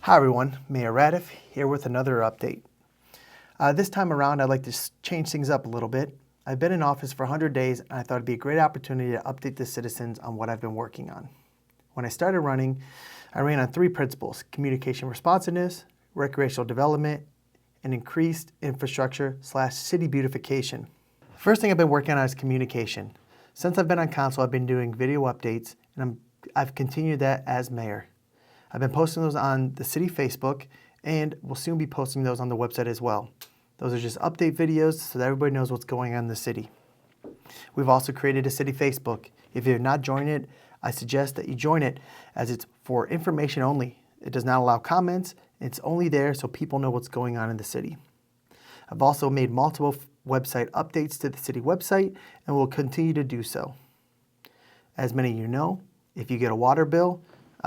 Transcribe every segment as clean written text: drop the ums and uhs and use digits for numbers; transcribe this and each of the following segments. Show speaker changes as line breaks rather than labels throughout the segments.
Hi everyone, Mayor Radif here with another update. This time around I'd like to change things up a little bit. I've been in office for 100 days and I thought it'd be a great opportunity to update the citizens on what I've been working on. When I started running, I ran on three principles: communication responsiveness, recreational development, and increased infrastructure/city beautification. First thing I've been working on is communication. Since I've been on council, I've been doing video updates and I've continued that as mayor. I've been posting those on the city Facebook, and we'll soon be posting those on the website as well. Those are just update videos so that everybody knows what's going on in the city. We've also created a city Facebook. If you're not joined it, I suggest that you join it, as it's for information only. It does not allow comments. It's only there so people know what's going on in the city. I've also made multiple website updates to the city website and will continue to do so. As many of you know, if you get a water bill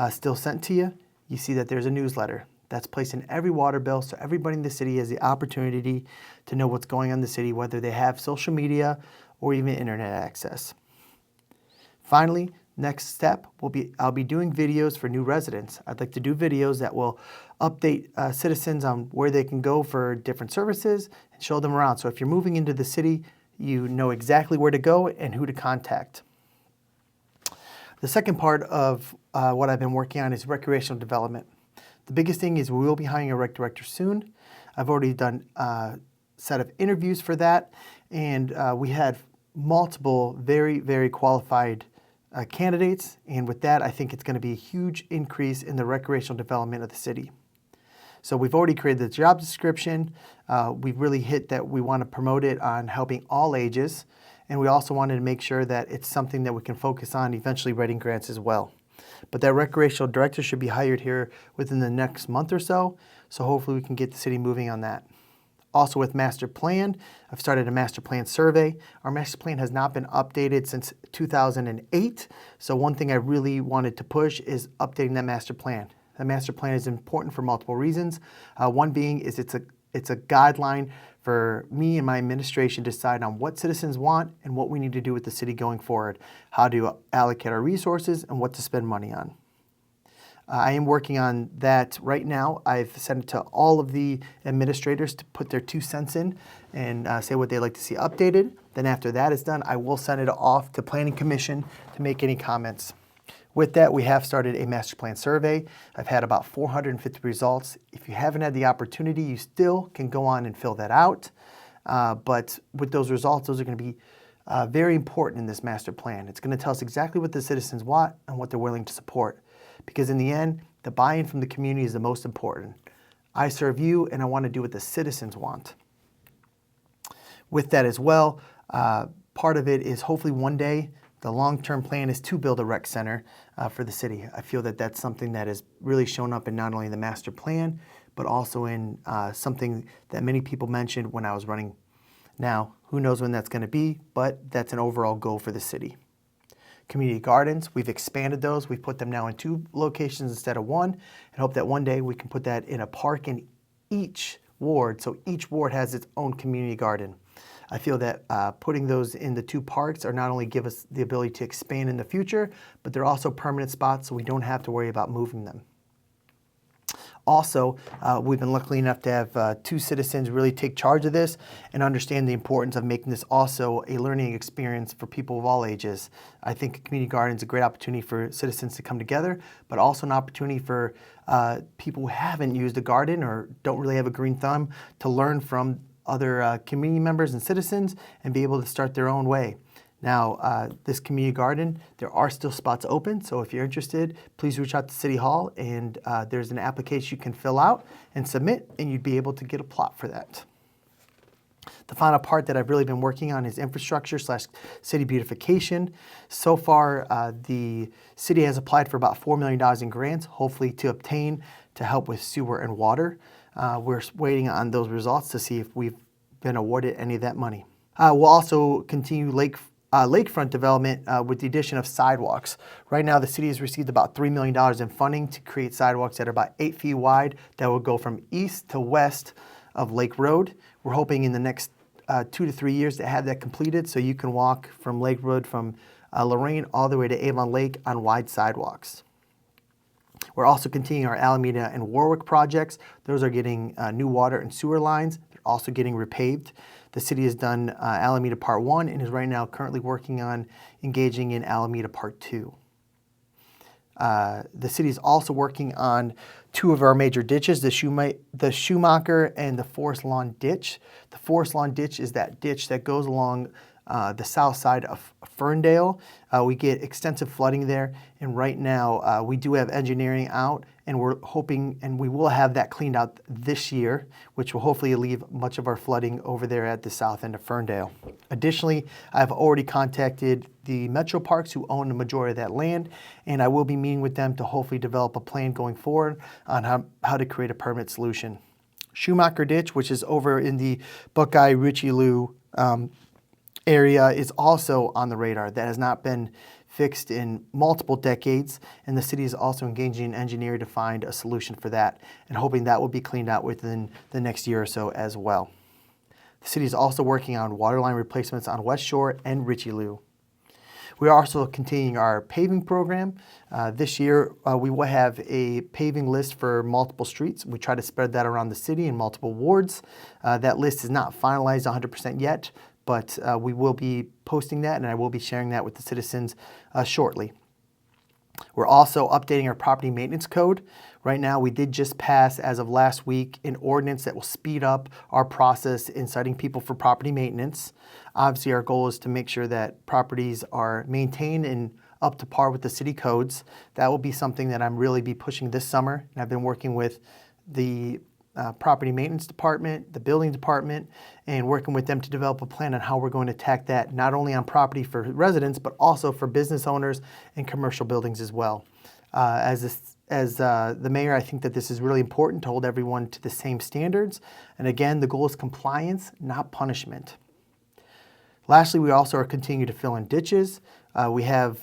still sent to you, you see that there's a newsletter that's placed in every water bill, so everybody in the city has the opportunity to know what's going on in the city, whether they have social media or even internet access. Finally, next step will be I'll be doing videos for new residents. I'd like to do videos that will update citizens on where they can go for different services and show them around. So if you're moving into the city, you know exactly where to go and who to contact. The second part of what I've been working on is recreational development. The biggest thing is we will be hiring a rec director soon. I've already done a set of interviews for that, and we had multiple very, very qualified candidates, and with that I think it's going to be a huge increase in the recreational development of the city. So we've already created the job description. We've really hit that we want to promote it on helping all ages. And we also wanted to make sure that it's something that we can focus on eventually writing grants as well. But that recreational director should be hired here within the next month or so. So hopefully we can get the city moving on that. Also with master plan, I've started a master plan survey. Our master plan has not been updated since 2008. So one thing I really wanted to push is updating that master plan. The master plan is important for multiple reasons. One being is it's a guideline for me and my administration to decide on what citizens want and what we need to do with the city going forward, how to allocate our resources and what to spend money on. I am working on that right now. I've sent it to all of the administrators to put their 2 cents in and say what they'd like to see updated. Then after that is done, I will send it off to Planning Commission to make any comments. With that, we have started a master plan survey. I've had about 450 results. If you haven't had the opportunity, you still can go on and fill that out. But with those results, those are going to be very important in this master plan. It's going to tell us exactly what the citizens want and what they're willing to support. Because in the end, the buy-in from the community is the most important. I serve you and I want to do what the citizens want. With that as well, part of it is hopefully one day, the long-term plan is to build a rec center for the city. I feel that that's something that has really shown up in not only the master plan, but also in something that many people mentioned when I was running. Now, who knows when that's going to be, but that's an overall goal for the city. Community gardens, we've expanded those. We've put them now in 2 locations instead of 1, and hope that one day we can put that in a park in each ward, so each ward has its own community garden. I feel that putting those in the 2 parks are not only give us the ability to expand in the future, but they're also permanent spots so we don't have to worry about moving them. Also, we've been lucky enough to have 2 citizens really take charge of this and understand the importance of making this also a learning experience for people of all ages. I think a community garden is a great opportunity for citizens to come together, but also an opportunity for people who haven't used a garden or don't really have a green thumb to learn from other community members and citizens and be able to start their own way. Now, this community garden, there are still spots open, so if you're interested, please reach out to City Hall, and there's an application you can fill out and submit, and you'd be able to get a plot for that. The final part that I've really been working on is infrastructure/city beautification. So far, the city has applied for about $4 million in grants, hopefully to obtain to help with sewer and water. We're waiting on those results to see if we've been awarded any of that money. We'll also continue lakefront development with the addition of sidewalks. Right now, the city has received about $3 million in funding to create sidewalks that are about 8 feet wide that will go from east to west of Lake Road. We're hoping in the next 2 to 3 years to have that completed so you can walk from Lake Road from Lorraine all the way to Avon Lake on wide sidewalks. We're also continuing our Alameda and Warwick projects. Those are getting new water and sewer lines. They're also getting repaved. The city has done Alameda Part 1 and is right now currently working on engaging in Alameda Part 2. The city is also working on two of our major ditches, the Schumacher and the Forest Lawn Ditch. The Forest Lawn Ditch is that ditch that goes along the south side of Ferndale. We get extensive flooding there, and right now we do have engineering out, and we're hoping, and we will have that cleaned out this year, which will hopefully alleviate much of our flooding over there at the south end of Ferndale. Additionally, I've already contacted the Metro Parks, who own the majority of that land, and I will be meeting with them to hopefully develop a plan going forward on how to create a permanent solution. Schumacher Ditch, which is over in the Buckeye-Richelieu area, is also on the radar. That has not been fixed in multiple decades, and the city is also engaging an engineer to find a solution for that, and hoping that will be cleaned out within the next year or so as well. The city is also working on waterline replacements on West Shore and Richelieu. We are also continuing our paving program. This year, we will have a paving list for multiple streets. We try to spread that around the city in multiple wards. That list is not finalized 100% yet, but we will be posting that, and I will be sharing that with the citizens shortly. We're also updating our property maintenance code. Right now, we did just pass, as of last week, an ordinance that will speed up our process in citing people for property maintenance. Obviously, our goal is to make sure that properties are maintained and up to par with the city codes. That will be something that I'm really be pushing this summer, and I've been working with the property maintenance department, the building department, and working with them to develop a plan on how we're going to attack that, not only on property for residents, but also for business owners and commercial buildings as well. As the mayor, I think that this is really important to hold everyone to the same standards. And again, the goal is compliance, not punishment. Lastly, we also are continuing to fill in ditches. We have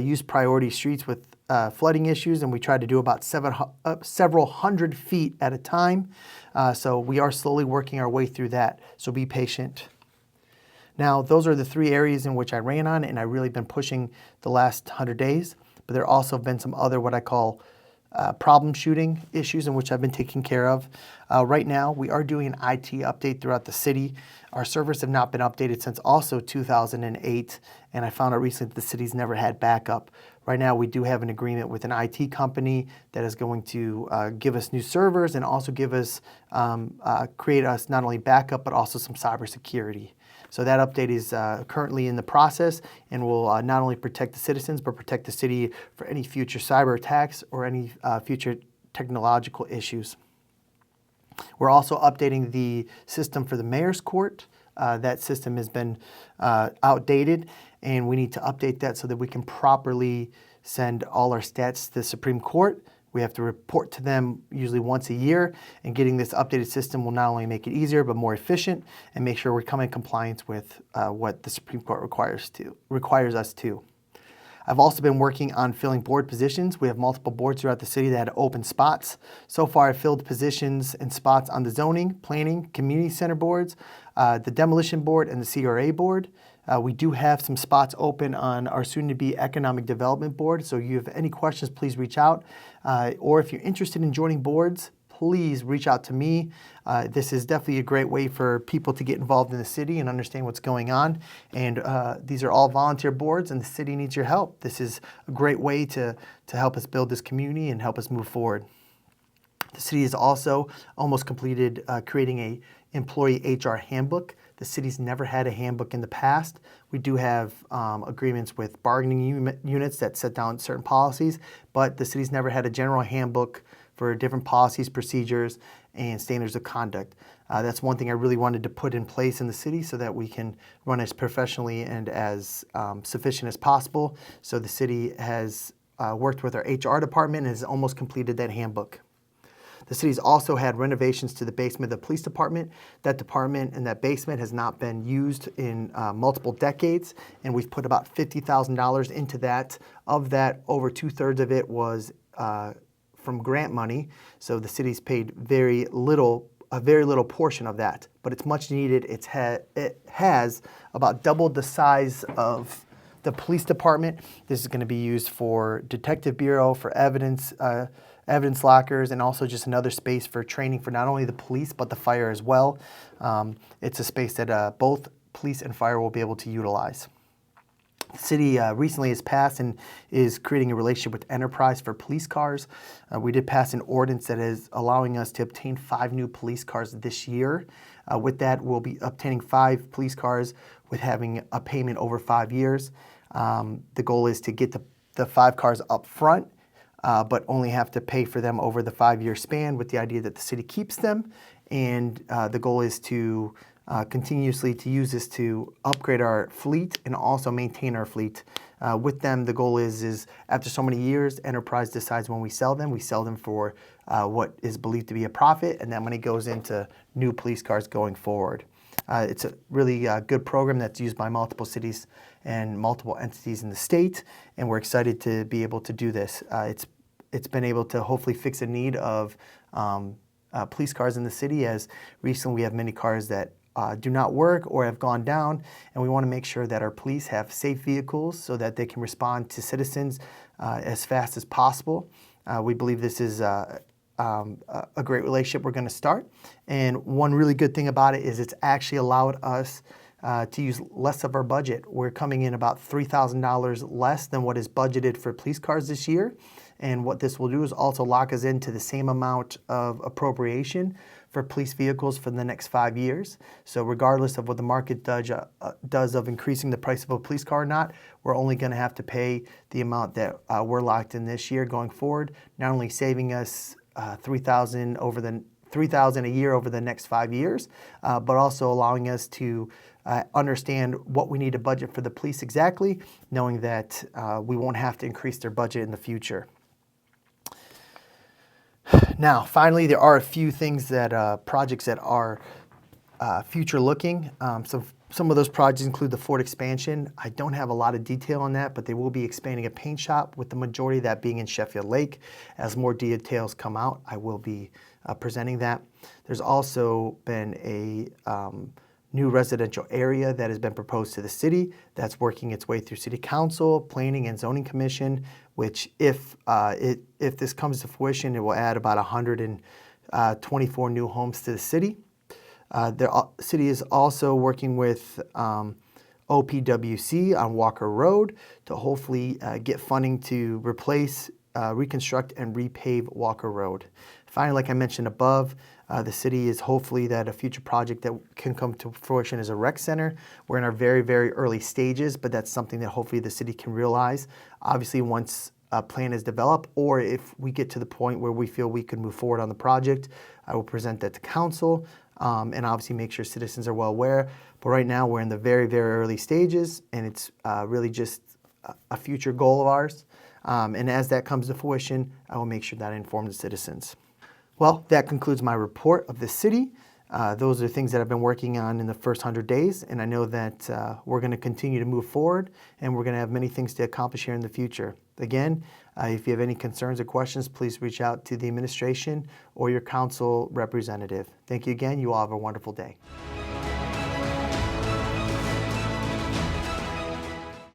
used priority streets with flooding issues, and we try to do about several hundred feet at a time. So we are slowly working our way through that, so be patient. Now, those are the three areas in which I ran on, and I've really been pushing the last 100 days, but there also have been some other what I call problem shooting issues in which I've been taking care of. Right now, we are doing an IT update throughout the city. Our servers have not been updated since also 2008, and I found out recently that the city's never had backup. Right now, we do have an agreement with an IT company that is going to give us new servers and also give us, create us not only backup, but also some cybersecurity. So that update is currently in the process and will not only protect the citizens, but protect the city for any future cyber attacks or any future technological issues. We're also updating the system for the mayor's court. That system has been outdated, and we need to update that so that we can properly send all our stats to the Supreme Court. We have to report to them usually once a year, and getting this updated system will not only make it easier, but more efficient, and make sure we're coming in compliance with what the Supreme Court requires us to. I've also been working on filling board positions. We have multiple boards throughout the city that had open spots. So far, I've filled positions and spots on the zoning, planning, community center boards, the demolition board, and the CRA board. We do have some spots open on our soon-to-be economic development board. So if you have any questions, please reach out. Or if you're interested in joining boards, please reach out to me. This is definitely a great way for people to get involved in the city and understand what's going on. And these are all volunteer boards, and the city needs your help. This is a great way to help us build this community and help us move forward. The city has also almost completed creating a employee HR handbook. The city's never had a handbook in the past. We do have agreements with bargaining units that set down certain policies, but the city's never had a general handbook for different policies, procedures, and standards of conduct. That's one thing I really wanted to put in place in the city so that we can run as professionally and as sufficient as possible. So the city has worked with our HR department and has almost completed that handbook. The city's also had renovations to the basement of the police department. That department and that basement has not been used in multiple decades, and we've put about $50,000 into that. Of that, over 2/3 of it was from grant money, so the city's paid a very little portion of that, but it's much needed. It has about doubled the size of the police department. This is going to be used for Detective Bureau, for evidence lockers, and also just another space for training for not only the police but the fire as well. It's a space that both police and fire will be able to utilize. The city recently has passed and is creating a relationship with Enterprise for police cars. We did pass an ordinance that is allowing us to obtain 5 new police cars this year. With that, we'll be obtaining 5 police cars with having a payment over 5 years. The goal is to get the 5 cars up front, but only have to pay for them over the 5-year span, with the idea that the city keeps them. And the goal is to continuously to use this to upgrade our fleet and also maintain our fleet. With them, the goal is after so many years, Enterprise decides when we sell them for what is believed to be a profit, and that money goes into new police cars going forward. It's a really good program that's used by multiple cities and multiple entities in the state, and we're excited to be able to do this. It's been able to hopefully fix a need of police cars in the city, as recently we have many cars that do not work or have gone down, and we want to make sure that our police have safe vehicles so that they can respond to citizens as fast as possible. We believe this is a great relationship we're going to start, and one really good thing about it is it's actually allowed us to use less of our budget. We're coming in about $3,000 less than what is budgeted for police cars this year, and what this will do is also lock us into the same amount of appropriation for police vehicles for the next 5 years. So regardless of what the market does of increasing the price of a police car or not, we're only going to have to pay the amount that we're locked in this year going forward, not only saving us $3,000 a year over the next 5 years, but also allowing us to understand what we need to budget for the police exactly, knowing that we won't have to increase their budget in the future. Now, finally, there are a few things that projects that are future looking. So some of those projects include the Ford expansion. I don't have a lot of detail on that, but they will be expanding a paint shop, with the majority of that being in Sheffield Lake. As more details come out, I will be presenting that. There's also been a new residential area that has been proposed to the city that's working its way through City Council, Planning and Zoning Commission, which if this comes to fruition, it will add about 124 new homes to the city. The city is also working with OPWC on Walker Road to hopefully get funding to replace, reconstruct, and repave Walker Road. Finally, like I mentioned above, the city is hopefully that a future project that can come to fruition is a rec center. We're in our very, very early stages, but that's something that hopefully the city can realize. Obviously, once a plan is developed, or if we get to the point where we feel we could move forward on the project, I will present that to council, and obviously make sure citizens are well aware. But right now, we're in the very, very early stages, and it's really just a future goal of ours. And as that comes to fruition, I will make sure that I inform the citizens. Well, that concludes my report of the city. Those are things that I've been working on in the first 100 days, and I know that we're going to continue to move forward, and we're going to have many things to accomplish here in the future. Again, if you have any concerns or questions, please reach out to the administration or your council representative. Thank you again. You all have a wonderful day.